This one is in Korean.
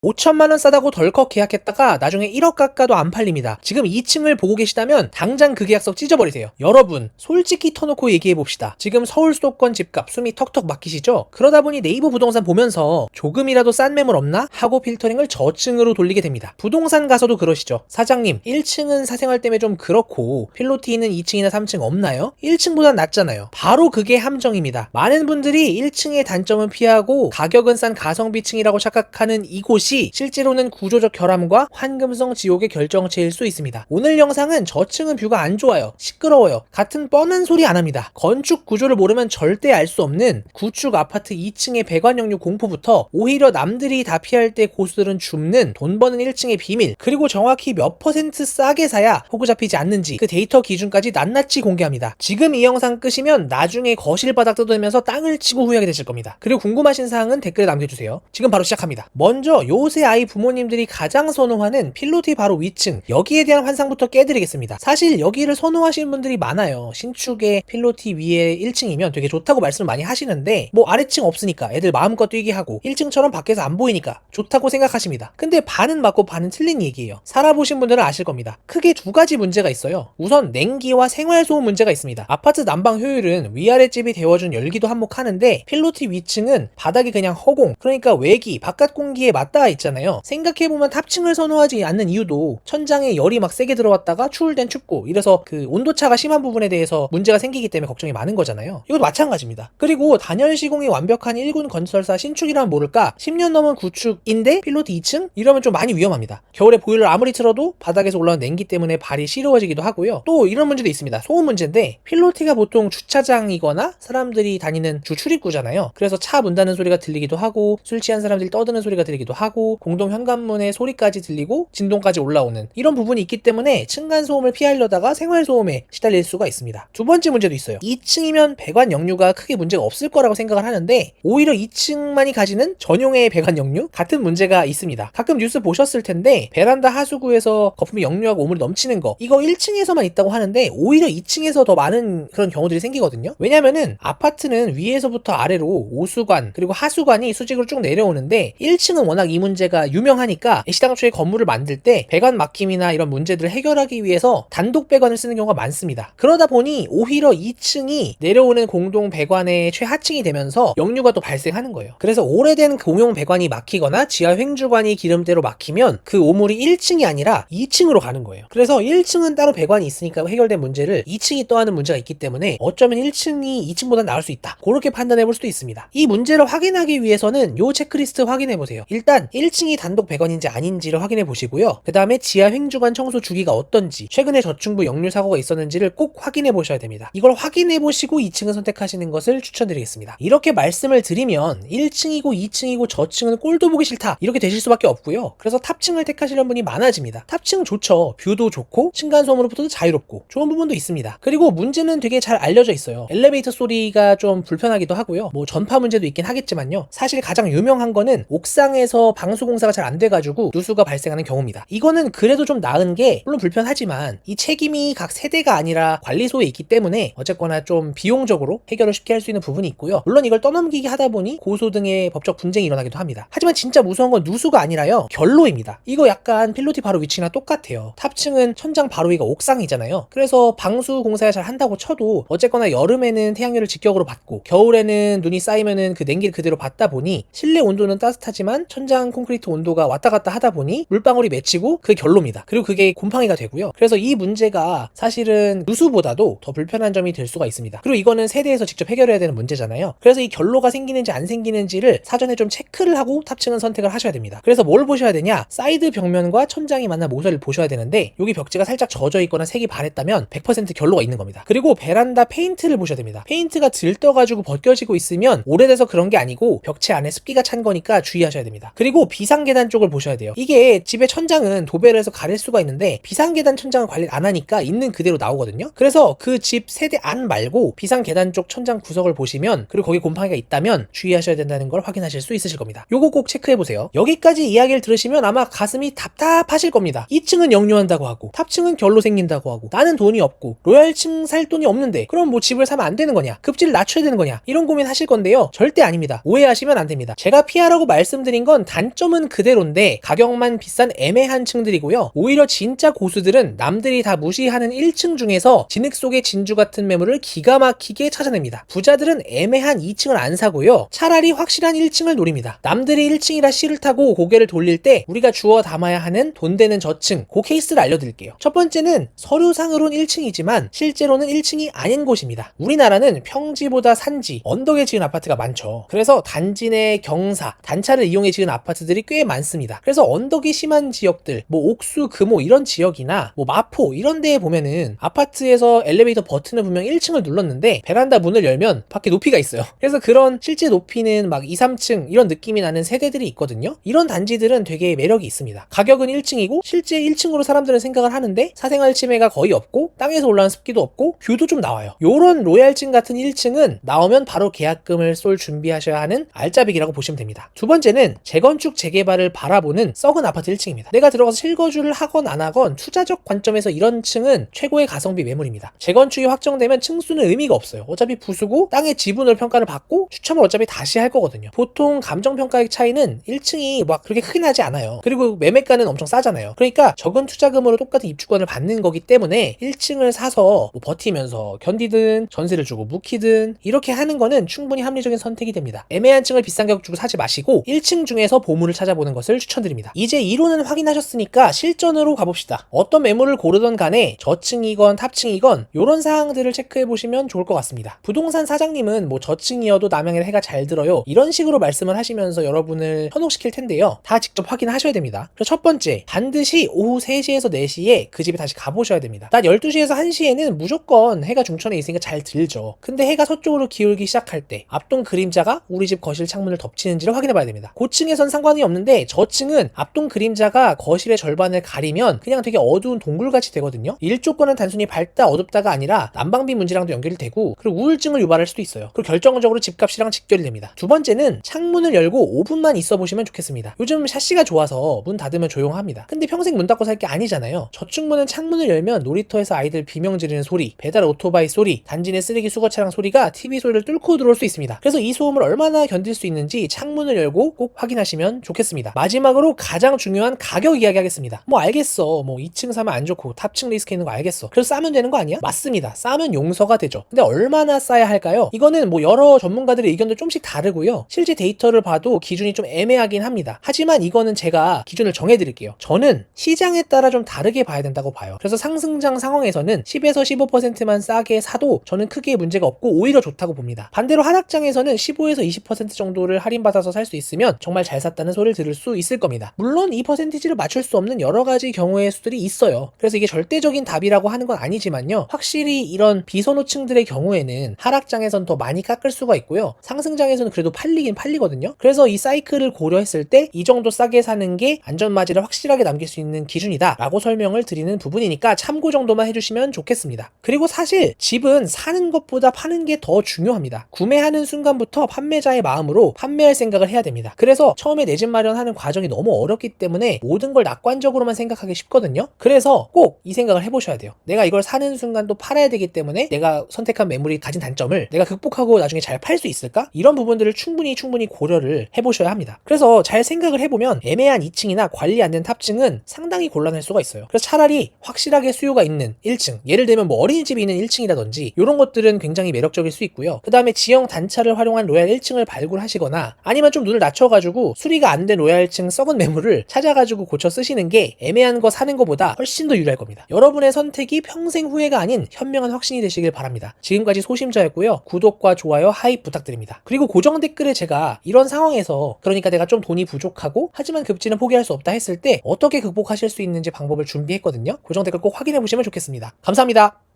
5천만원 싸다고 덜컥 계약했다가 나중에 1억 깎아도 안 팔립니다. 지금 2층을 보고 계시다면 당장 그 계약서 찢어버리세요. 여러분, 솔직히 터놓고 얘기해봅시다. 지금 서울 수도권 집값 숨이 턱턱 막히시죠? 그러다 보니 네이버 부동산 보면서 조금이라도 싼 매물 없나? 하고 필터링을 저층으로 돌리게 됩니다. 부동산 가서도 그러시죠. 사장님, 1층은 사생활 때문에 좀 그렇고 필로티 있는 2층이나 3층 없나요? 1층보단 낫잖아요. 바로 그게 함정입니다. 많은 분들이 1층의 단점은 피하고 가격은 싼 가성비층이라고 착각하는 이곳이 실제로는 구조적 결함과 황금성 지옥의 결정체일 수 있습니다. 오늘 영상은 저층은 뷰가 안 좋아요, 시끄러워요 같은 뻔한 소리 안 합니다. 건축 구조를 모르면 절대 알 수 없는 구축 아파트 2층의 배관역류 공포부터 오히려 남들이 다 피할 때 고수들은 줍는 돈 버는 1층의 비밀, 그리고 정확히 몇 퍼센트 싸게 사야 호구 잡히지 않는지 그 데이터 기준까지 낱낱이 공개합니다. 지금 이 영상 끄시면 나중에 거실 바닥 뜯으면서 땅을 치고 후회하게 되실 겁니다. 그리고 궁금하신 사항은 댓글에 남겨주세요. 지금 바로 시작합니다. 먼저 요새 아이 부모님들이 가장 선호하는 필로티 바로 위층, 여기에 대한 환상부터 깨드리겠습니다. 사실 여기를 선호하시는 분들이 많아요. 신축에 필로티 위에 1층이면 되게 좋다고 말씀을 많이 하시는데 뭐 아래층 없으니까 애들 마음껏 뛰게 하고 1층처럼 밖에서 안 보이니까 좋다고 생각하십니다. 근데 반은 맞고 반은 틀린 얘기예요. 살아보신 분들은 아실 겁니다. 크게 두 가지 문제가 있어요. 우선 냉기와 생활소음 문제가 있습니다. 아파트 난방 효율은 위아랫집이 데워준 열기도 한몫하는데 필로티 위층은 바닥이 그냥 허공, 그러니까 외기, 바깥 공기에 맞닿아 있잖아요. 생각해보면 탑층을 선호하지 않는 이유도 천장에 열이 막 세게 들어왔다가 추울 땐 춥고 이래서 그 온도차가 심한 부분에 대해서 문제가 생기기 때문에 걱정이 많은 거잖아요. 이것도 마찬가지입니다. 그리고 단열 시공이 완벽한 1군 건설사 신축이라면 모를까 10년 넘은 구축인데 필로티 2층? 이러면 좀 많이 위험합니다. 겨울에 보일러 아무리 틀어도 바닥에서 올라오는 냉기 때문에 발이 시려워지기도 하고요. 또 이런 문제도 있습니다. 소음 문제인데 필로티가 보통 주차장이거나 사람들이 다니는 주 출입구잖아요. 그래서 차 문 닫는 소리가 들리기도 하고 술 취한 사람들이 떠드는 소리가 들리기도 하고 공동 현관문의 소리까지 들리고 진동까지 올라오는 이런 부분이 있기 때문에 층간소음을 피하려다가 생활소음에 시달릴 수가 있습니다. 두 번째 문제도 있어요. 2층이면 배관 역류가 크게 문제가 없을 거라고 생각을 하는데 오히려 2층만이 가지는 전용의 배관 역류? 같은 문제가 있습니다. 가끔 뉴스 보셨을 텐데 베란다 하수구에서 거품이 역류하고 오물이 넘치는 거, 이거 1층에서만 있다고 하는데 오히려 2층에서 더 많은 그런 경우들이 생기거든요. 왜냐면은 아파트는 위에서부터 아래로 오수관 그리고 하수관이 수직으로 쭉 내려오는데 1층은 워낙 이 문제가 유명하니까 시당초에 건물을 만들 때 배관 막힘이나 이런 문제들을 해결하기 위해서 단독 배관을 쓰는 경우가 많습니다. 그러다 보니 오히려 2층이 내려오는 공동 배관의 최하층이 되면서 역류가 또 발생하는 거예요. 그래서 오래된 공용 배관이 막히거나 지하 횡주관이 기름때로 막히면 그 오물이 1층이 아니라 2층으로 가는 거예요. 그래서 1층은 따로 배관이 있으니까 해결된 문제를 2층이 또 하는 문제가 있기 때문에 어쩌면 1층이 2층보다 나을 수 있다, 그렇게 판단해 볼 수도 있습니다. 이 문제를 확인하기 위해서는 요 체크리스트 확인해 보세요. 일단 1층이 단독 배관인지 아닌지를 확인해 보시고요. 그 다음에 지하 횡주관 청소 주기가 어떤지, 최근에 저층부 역류 사고가 있었는지를 꼭 확인해 보셔야 됩니다. 이걸 확인해 보시고 2층을 선택하시는 것을 추천드리겠습니다. 이렇게 말씀을 드리면 1층이고 2층이고 저층은 꼴도 보기 싫다 이렇게 되실 수밖에 없고요. 그래서 탑층을 택하시는 분이 많아집니다. 탑층 좋죠. 뷰도 좋고 층간소음으로부터도 자유롭고 좋은 부분도 있습니다. 그리고 문제는 되게 잘 알려져 있어요. 엘리베이터 소리가 좀 불편하기도 하고요. 뭐 전파 문제도 있긴 하겠지만요. 사실 가장 유명한 거는 옥상에서 방수공사가 잘 안 돼가지고 누수가 발생하는 경우입니다. 이거는 그래도 좀 나은 게 물론 불편하지만 이 책임이 각 세대가 아니라 관리소에 있기 때문에 어쨌거나 좀 비용적으로 해결을 쉽게 할 수 있는 부분이 있고요. 물론 이걸 떠넘기게 하다 보니 고소 등의 법적 분쟁이 일어나기도 합니다. 하지만 진짜 무서운 건 누수가 아니라요, 결로입니다. 이거 약간 필로티 바로 위치나 똑같아요. 탑층은 천장 바로 위가 옥상이잖아요. 그래서 방수 공사를 잘 한다고 쳐도 어쨌거나 여름에는 태양열을 직격으로 받고 겨울에는 눈이 쌓이면은 그 냉기를 그대로 받다 보니 실내 온도는 따뜻하지만 천장 콘크리트 온도가 왔다 갔다 하다 보니 물방울이 맺히고 그게 결로입니다. 그리고 그게 곰팡이가 되고요. 그래서 이 문제가 사실은 누수보다도 더 불편한 점이 될 수가 있습니다. 그리고 이거는 세대에서 직접 해결해야 되는 문제잖아요. 그래서 이 결로가 생기는지 안 생기는지를 사전에 좀 체크를 하고 탑층은 선택을 하셔야 됩니다. 그래서 뭘 보셔야 되냐? 사이드 벽면과 천장이 만난 모서리를 보셔야 되는데 여기 벽지가 살짝 젖어 있거나 색이 바랬다면 100% 결로가 있는 겁니다. 그리고 베란다 페인트를 보셔야 됩니다. 페인트가 들떠가지고 벗겨지고 있으면 오래돼서 그런 게 아니고 벽체 안에 습기가 찬 거니까 주의하셔야 됩니다. 그리고 비상계단 쪽을 보셔야 돼요. 이게 집의 천장은 도배를 해서 가릴 수가 있는데 비상계단 천장을 관리를 안 하니까 있는 그대로 나오거든요. 그래서 그 집 세대 안 말고 비상계단 쪽 천장 구석을 보시면, 그리고 거기 곰팡이가 있다면 주의하셔야 된다는 걸 확인하실 수 있으실 겁니다. 요거 꼭 체크해보세요. 여기까지 이야기를 들으시면 아마 가슴이 답답하실 겁니다. 2층은 역류한다고 하고 탑층은 결로 생긴다고 하고 나는 돈이 없고 로얄층 살 돈이 없는데 그럼 뭐 집을 사면 안 되는 거냐, 급지를 낮춰야 되는 거냐, 이런 고민 하실 건데요. 절대 아닙니다. 오해하시면 안 됩니다. 제가 피하라고 말씀드린 건 단지 단점은 그대로인데 가격만 비싼 애매한 층들이고요. 오히려 진짜 고수들은 남들이 다 무시하는 1층 중에서 진흙 속의 진주 같은 매물을 기가 막히게 찾아냅니다. 부자들은 애매한 2층을 안 사고요. 차라리 확실한 1층을 노립니다. 남들이 1층이라 싫다고 고개를 돌릴 때 우리가 주워 담아야 하는 돈 되는 저층, 그 케이스를 알려드릴게요. 첫 번째는 서류상으로는 1층이지만 실제로는 1층이 아닌 곳입니다. 우리나라는 평지보다 산지, 언덕에 지은 아파트가 많죠. 그래서 단지 내 경사, 단차를 이용해 지은 아파트들이 꽤 많습니다. 그래서 언덕이 심한 지역들, 뭐 옥수, 금호 이런 지역이나 뭐 마포 이런 데에 보면은 아파트에서 엘리베이터 버튼을 분명 1층을 눌렀는데 베란다 문을 열면 밖에 높이가 있어요. 그래서 그런 실제 높이는 막 2, 3층 이런 느낌이 나는 세대들이 있거든요. 이런 단지들은 되게 매력이 있습니다. 가격은 1층이고 실제 1층으로 사람들은 생각을 하는데 사생활 침해가 거의 없고 땅에서 올라오는 습기도 없고 뷰도 좀 나와요. 요런 로얄층 같은 1층은 나오면 바로 계약금을 쏠 준비하셔야 하는 알짜배기라고 보시면 됩니다. 두 번째는 재건축 재개발을 바라보는 썩은 아파트 1층입니다. 내가 들어가서 실거주를 하건 안 하건 투자적 관점에서 이런 층은 최고의 가성비 매물입니다. 재건축이 확정되면 층수는 의미가 없어요. 어차피 부수고 땅의 지분으로 평가를 받고 추첨을 어차피 다시 할 거거든요. 보통 감정평가액 차이는 1층이 막 그렇게 크게 나지 않아요. 그리고 매매가는 엄청 싸잖아요. 그러니까 적은 투자금으로 똑같은 입주권을 받는 거기 때문에 1층을 사서 뭐 버티면서 견디든 전세를 주고 묵히든 이렇게 하는 거는 충분히 합리적인 선택이 됩니다. 애매한 층을 비싼 가격 주고 사지 마시고 1층 중에서 보물을 찾아보는 것을 추천드립니다. 이제 이론은 확인하셨으니까 실전으로 가봅시다. 어떤 매물을 고르던 간에 저층이건 탑층이건 이런 사항들을 체크해 보시면 좋을 것 같습니다. 부동산 사장님은 뭐 저층이어도 남양에 해가 잘 들어요 이런 식으로 말씀을 하시면서 여러분을 현혹시킬 텐데요. 다 직접 확인하셔야 됩니다. 그래서 첫 번째, 반드시 오후 3시에서 4시에 그 집에 다시 가보셔야 됩니다. 낮 12시에서 1시에는 무조건 해가 중천에 있으니까 잘 들죠. 근데 해가 서쪽으로 기울기 시작할 때 앞동 그림자가 우리 집 거실 창문을 덮치는지를 확인해 봐야 됩니다. 고층에선 상관이 없는데 저층은 앞동 그림자가 거실의 절반을 가리면 그냥 되게 어두운 동굴같이 되거든요. 일조건은 단순히 밝다 어둡다가 아니라 난방비 문제랑도 연결이 되고 그리고 우울증을 유발할 수도 있어요. 그리고 결정적으로 집값이랑 직결이 됩니다. 두 번째는 창문을 열고 5분만 있어 보시면 좋겠습니다. 요즘 샤시가 좋아서 문 닫으면 조용합니다. 근데 평생 문 닫고 살 게 아니잖아요. 저층문은 창문을 열면 놀이터에서 아이들 비명 지르는 소리, 배달 오토바이 소리, 단지 내 쓰레기 수거 차량 소리가 TV 소리를 뚫고 들어올 수 있습니다. 그래서 이 소음을 얼마나 견딜 수 있는지 창문을 열고 꼭 확인하시면 좋겠습니다. 마지막으로 가장 중요한 가격 이야기 하겠습니다. 뭐 알겠어. 뭐 2층 사면 안 좋고 탑층 리스크 있는 거 알겠어. 그래서 싸면 되는 거 아니야? 맞습니다. 싸면 용서가 되죠. 근데 얼마나 싸야 할까요? 이거는 뭐 여러 전문가들의 의견도 좀씩 다르고요. 실제 데이터를 봐도 기준이 좀 애매하긴 합니다. 하지만 이거는 제가 기준을 정해드릴게요. 저는 시장에 따라 좀 다르게 봐야 된다고 봐요. 그래서 상승장 상황에서는 10에서 15%만 싸게 사도 저는 크게 문제가 없고 오히려 좋다고 봅니다. 반대로 하락장에서는 15에서 20% 정도를 할인받아서 살 수 있으면 정말 잘 샀다는 소리를 들을 수 있을 겁니다. 물론 이 퍼센티지를 맞출 수 없는 여러 가지 경우의 수들이 있어요. 그래서 이게 절대적인 답이라고 하는 건 아니지만요. 확실히 이런 비선호층들의 경우에는 하락장에선 더 많이 깎을 수가 있고요. 상승장에서는 그래도 팔리긴 팔리거든요. 그래서 이 사이클을 고려했을 때 이 정도 싸게 사는 게 안전마진을 확실하게 남길 수 있는 기준이다 라고 설명을 드리는 부분이니까 참고 정도만 해주시면 좋겠습니다. 그리고 사실 집은 사는 것보다 파는 게 더 중요합니다. 구매하는 순간부터 판매자의 마음으로 판매할 생각을 해야 됩니다. 그래서 처음에 내 집 마련하는 과정이 너무 어렵기 때문에 모든 걸 낙관적으로만 생각하기 쉽거든요. 그래서 꼭 이 생각을 해보셔야 돼요. 내가 이걸 사는 순간 또 팔아야 되기 때문에 내가 선택한 매물이 가진 단점을 내가 극복하고 나중에 잘 팔 수 있을까? 이런 부분들을 충분히 고려를 해보셔야 합니다. 그래서 잘 생각을 해보면 애매한 2층이나 관리 안 된 탑층은 상당히 곤란할 수가 있어요. 그래서 차라리 확실하게 수요가 있는 1층, 예를 들면 뭐 어린이집이 있는 1층이라든지 이런 것들은 굉장히 매력적일 수 있고요. 그 다음에 지형 단차를 활용한 로얄 1층을 발굴하시거나 아니면 좀 눈을 낮춰가지고 수리가 안 된 로얄 1층 썩은 매물을 찾아가지고 고쳐 쓰시는 게 애매한 거 사는 것보다 훨씬 더 유리할 겁니다. 여러분의 선택이 평생 후회가 아닌 현명한 확신이 되시길 바랍니다. 지금까지 소심자였고요. 구독과 좋아요, 하입 부탁드립니다. 그리고 고정 댓글에 제가 이런 상황에서 그러니까 내가 좀 돈이 부족하고 하지만 급지는 포기할 수 없다 했을 때 어떻게 극복하실 수 있는지 방법을 준비했거든요. 고정 댓글 꼭 확인해 보시면 좋겠습니다. 감사합니다.